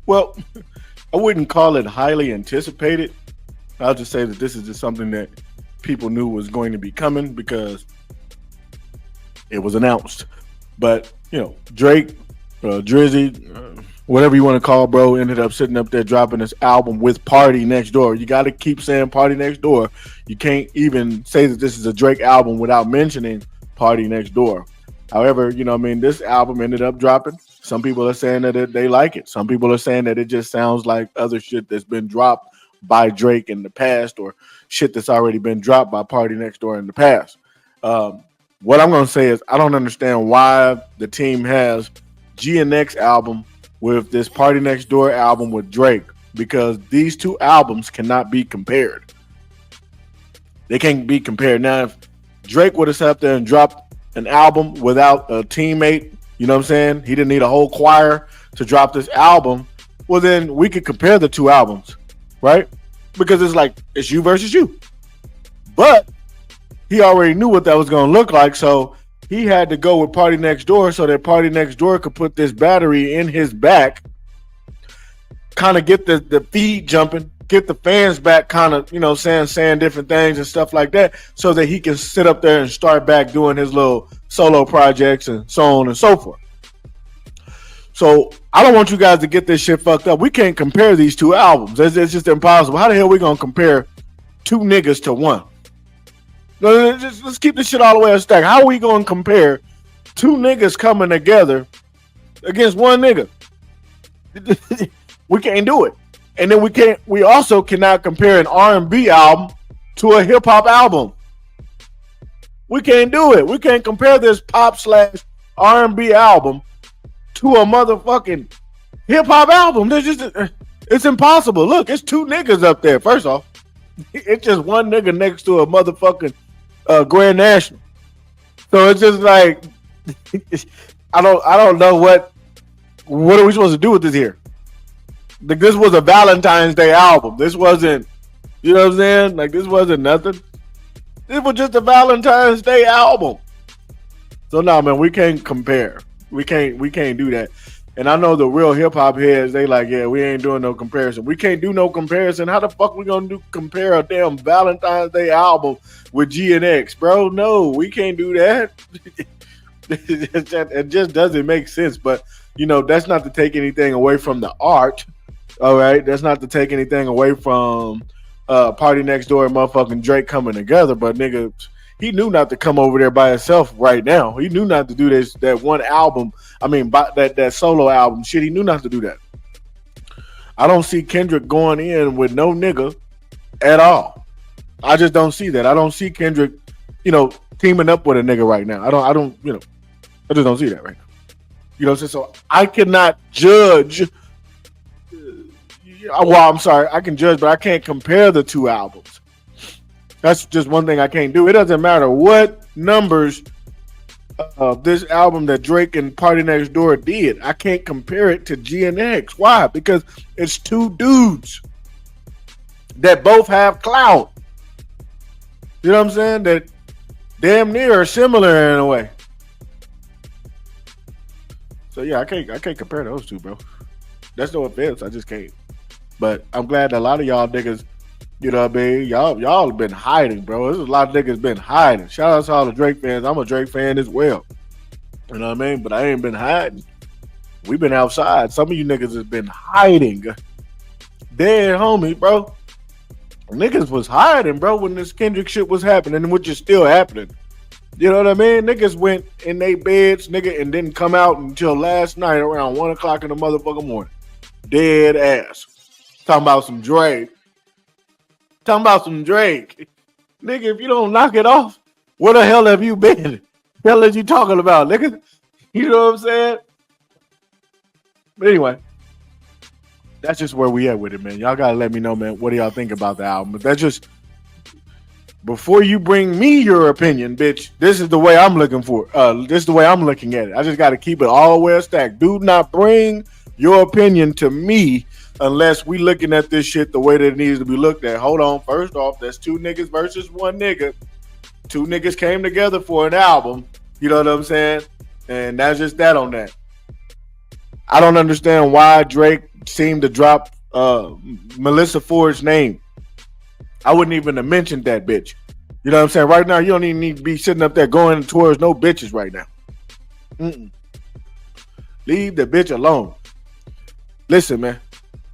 Well, I wouldn't call it highly anticipated. I'll just say that this is just something that people knew was going to be coming because it was announced. But Drake, Drizzy, whatever you want to call, bro, ended up sitting up there dropping this album with Party Next Door. You got to keep saying Party Next Door. You can't even say that this is a Drake album without mentioning Party Next Door. However, this album ended up dropping. Some people are saying that they like it. Some people are saying that it just sounds like other shit that's been dropped by Drake in the past or shit that's already been dropped by Party Next Door in the past. What I'm going to say is I don't understand why the team has GNX album with this Party Next Door album with Drake because these two albums cannot be compared. They can't be compared. Now, if Drake would have sat up there and dropped an album without a teammate, you know what I'm saying? He didn't need a whole choir to drop this album. Well, then we could compare the two albums, right? Because it's you versus you. But he already knew what that was going to look like, so he had to go with Party Next Door so that Party Next Door could put this battery in his back, kind of get the feed jumping, get the fans back, kind of, saying different things and stuff like that, so that he can sit up there and start back doing his little solo projects and so on and so forth. So I don't want you guys to get this shit fucked up. We can't compare these two albums. It's just impossible. How the hell are we going to compare two niggas to one? Let's keep this shit all the way a stack. How are we going to compare two niggas coming together against one nigga? We can't do it. And then we also cannot compare an R&B album to a hip hop album. We can't do it. We can't compare this pop / R&B album to a motherfucking hip hop album. It's impossible. Look, it's two niggas up there. First off, it's just one nigga next to a motherfucking Grand National. So it's just like I don't know what are we supposed to do with this here? Like, this was a Valentine's Day album. This wasn't, you know what I'm saying? Like, this wasn't nothing. This was just a Valentine's Day album. So no, man, we can't compare. We can't do that. And I know the real hip hop heads, they like, yeah, we ain't doing no comparison. We can't do no comparison. How the fuck we gonna compare a damn Valentine's Day album with GNX, bro? No, we can't do that. It just doesn't make sense. But that's not to take anything away from the art. All right, that's not to take anything away from Party Next Door and motherfucking Drake coming together. But nigga, he knew not to come over there by himself right now. He knew not to do that one album. I mean, that solo album shit. He knew not to do that. I don't see Kendrick going in with no nigga at all. I just don't see that. I don't see Kendrick, teaming up with a nigga right now. I just don't see that right now. So I cannot judge. Well, I'm sorry, I can judge, but I can't compare the two albums. That's just one thing I can't do. It doesn't matter what numbers of this album that Drake and Party Next Door did. I can't compare it to GNX. Why? Because it's two dudes that both have clout. You know what I'm saying? That damn near are similar in a way. So yeah, I can't compare those two, bro. That's no offense. I just can't. But I'm glad that a lot of y'all niggas, you know what I mean? Y'all have been hiding, bro. There's a lot of niggas been hiding. Shout out to all the Drake fans. I'm a Drake fan as well. You know what I mean? But I ain't been hiding. We've been outside. Some of you niggas has been hiding. Dead homie, bro. Niggas was hiding, bro, when this Kendrick shit was happening, which is still happening. You know what I mean? Niggas went in their beds, nigga, and didn't come out until last night around 1 o'clock in the motherfucking morning. Dead ass. Talking about some Drake. Nigga, if you don't knock it off, where the hell have you been? The hell are you talking about, nigga? You know what I'm saying? But anyway, that's just where we at with it, man. Y'all gotta let me know, man. What do y'all think about the album? But that's just, before you bring me your opinion, bitch, this is the way I'm looking for. This is the way I'm looking at it. I just gotta keep it all the way stacked. Do not bring your opinion to me unless we looking at this shit the way that it needs to be looked at. Hold on. First off, that's two niggas versus one nigga. Two niggas came together for an album. You know what I'm saying? And that's just that on that. I don't understand why Drake seemed to drop Melissa Ford's name, I wouldn't even have mentioned that bitch. You know what I'm saying? Right now, you don't even need to be sitting up there going towards no bitches right now. Leave the bitch alone. Listen, man.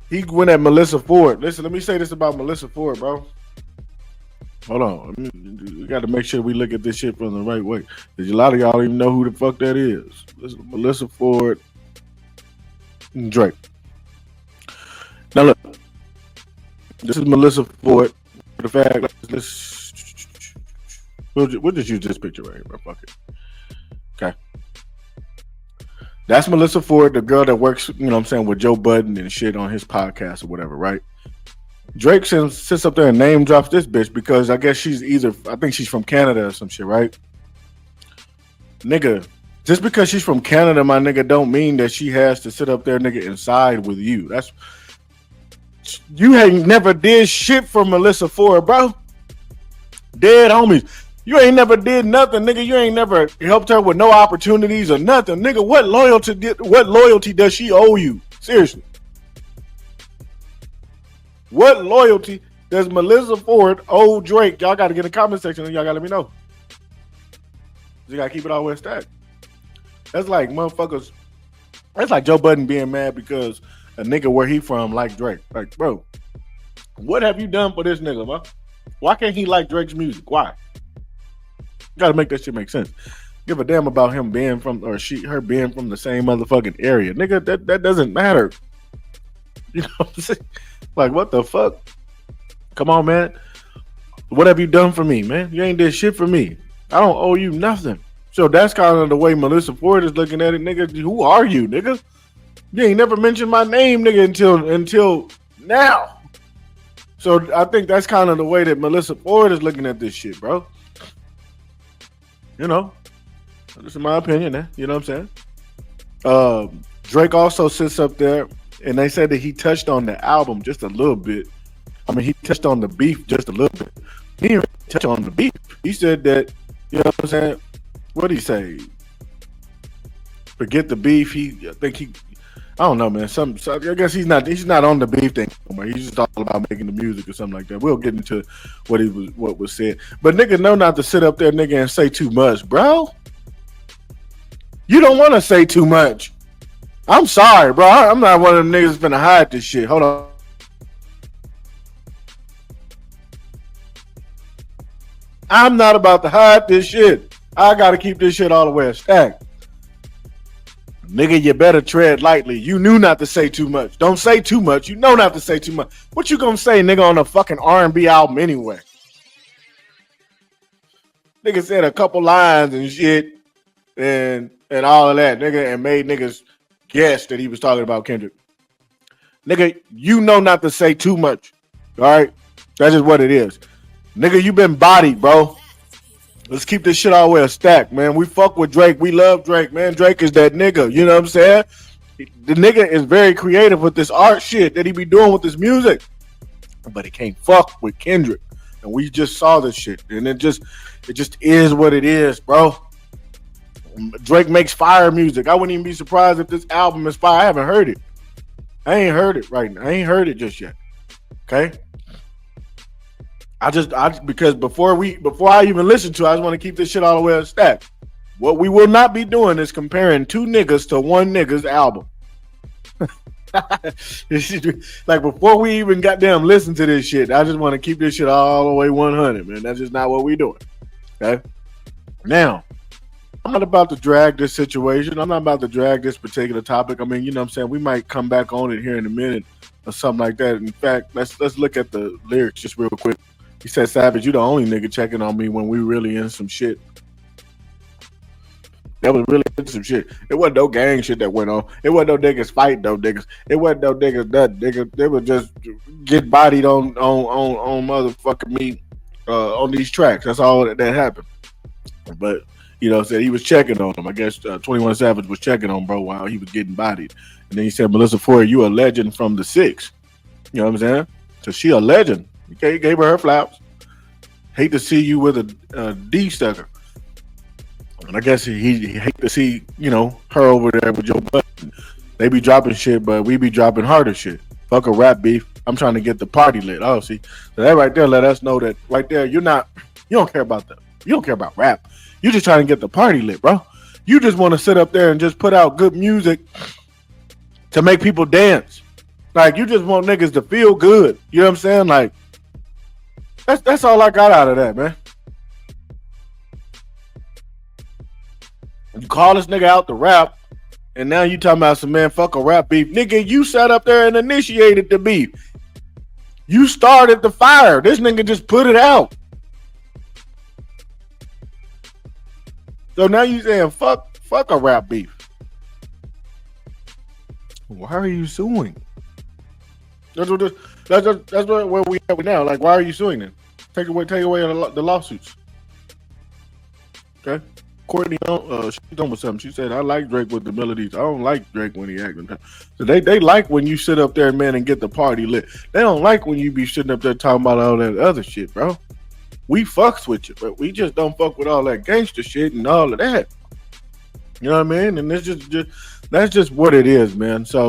He went at Melissa Ford. Listen, let me say this about Melissa Ford, bro. Hold on. We got to make sure we look at this shit from the right way. Because a lot of y'all don't even know who the fuck that is. Listen, Melissa Ford and Drake. Now, look. This is Melissa Ford. For the fact, we'll just use this picture right here, bro. Fuck it. Okay. That's Melissa Ford, the girl that works, you know what I'm saying, with Joe Budden and shit on his podcast or whatever, right? Drake sits up there and name drops this bitch because I guess I think she's from Canada or some shit, right? Nigga, just because she's from Canada, my nigga, don't mean that she has to sit up there, nigga, and side with you. You ain't never did shit for Melissa Ford, bro. Dead homies. You ain't never did nothing, nigga. You ain't never helped her with no opportunities or nothing, nigga. What loyalty does she owe you? Seriously. What loyalty does Melissa Ford owe Drake? Y'all got to get in the comment section and y'all got to let me know. You got to keep it all the way stacked. That's like motherfuckers. That's like Joe Budden being mad because a nigga where he from like Drake. Like, bro, what have you done for this nigga, man? Why can't he like Drake's music? Why? You gotta make that shit make sense. Give a damn about him being from her being from the same motherfucking area. Nigga, that doesn't matter. You know what I'm saying? Like, what the fuck? Come on, man. What have you done for me, man? You ain't did shit for me. I don't owe you nothing. So that's kind of the way Melissa Ford is looking at it, nigga. Who are you, nigga? You ain't never mentioned my name, nigga, until now. So I think that's kind of the way that Melissa Ford is looking at this shit, bro. You know, this is my opinion, eh? You know what I'm saying? Drake also sits up there, and they said that he touched on the album just a little bit. I mean, he touched on the beef just a little bit. He didn't really touch on the beef. He said that, you know what I'm saying? What did he say? Forget the beef. I don't know, man. I guess he's not on the beef thing anymore. He's just all about making the music or something like that. We'll get into what was said. But nigga know not to sit up there, nigga, and say too much, bro. You don't want to say too much. I'm sorry, bro. I'm not one of them niggas finna hide this shit. Hold on. I'm not about to hide this shit. I gotta keep this shit all the way stacked. Nigga, you better tread lightly. You knew not to say too much. Don't say too much. You know not to say too much. What you gonna say, nigga, on a fucking R&B album anyway? Nigga said a couple lines and shit and all of that, nigga, and made niggas guess that he was talking about Kendrick. Nigga, you know not to say too much. All right? That's just what it is. Nigga, you been bodied, bro. Let's keep this shit all the way stacked, man. We fuck with Drake. We love Drake, man. Drake is that nigga. You know what I'm saying? The nigga is very creative with this art shit that he be doing with this music. But he can't fuck with Kendrick. And we just saw this shit. And it just is what it is, bro. Drake makes fire music. I wouldn't even be surprised if this album is fire. I haven't heard it. I ain't heard it right now. I ain't heard it just yet. Okay? Because before I even listen to it, I just want to keep this shit all the way stacked. What we will not be doing is comparing two niggas to one nigga's album. Like, before we even goddamn listen to this shit, I just want to keep this shit all the way 100, man. That's just not what we doing. Okay? Now, I'm not about to drag this situation. I'm not about to drag this particular topic. I mean, you know what I'm saying? We might come back on it here in a minute or something like that. In fact, let's look at the lyrics just real quick. He said, Savage, you the only nigga checking on me when we really in some shit. That was really in some shit. It wasn't no gang shit that went on. It wasn't no niggas fight no niggas. It wasn't no niggas nothing, nigga. They would just get bodied on motherfucking me on these tracks. That's all that happened. But, you know, said he was checking on him. I guess 21 Savage was checking on bro while he was getting bodied. And then he said, Melissa Ford, you a legend from the 6. You know what I'm saying? So she a legend. Okay, gave her flowers. Hate to see you with a D sucker. And I guess he hate to see, you know, her over there with Joe Budden. They be dropping shit, but we be dropping harder shit. Fuck a rap beef. I'm trying to get the party lit. Oh, see, so that right there let us know that right there you don't care about rap. You just trying to get the party lit, bro. You just want to sit up there and just put out good music to make people dance. Like, you just want niggas to feel good. You know what I'm saying? Like, that's all I got out of that, man. You call this nigga out to rap, and now you talking about some, man, fuck a rap beef. Nigga, you sat up there and initiated the beef. You started the fire. This nigga just put it out. So now you saying fuck a rap beef. Why are you suing? That's where we at now. Like, why are you suing them? Take away the lawsuits. Okay. Courtney, she done with something. She said, I like Drake with the melodies. I don't like Drake when he acting. So they like when you sit up there, man, and get the party lit. They don't like when you be sitting up there talking about all that other shit, bro. We fucks with you, but we just don't fuck with all that gangster shit and all of that. You know what I mean? And that's just what it is, man. So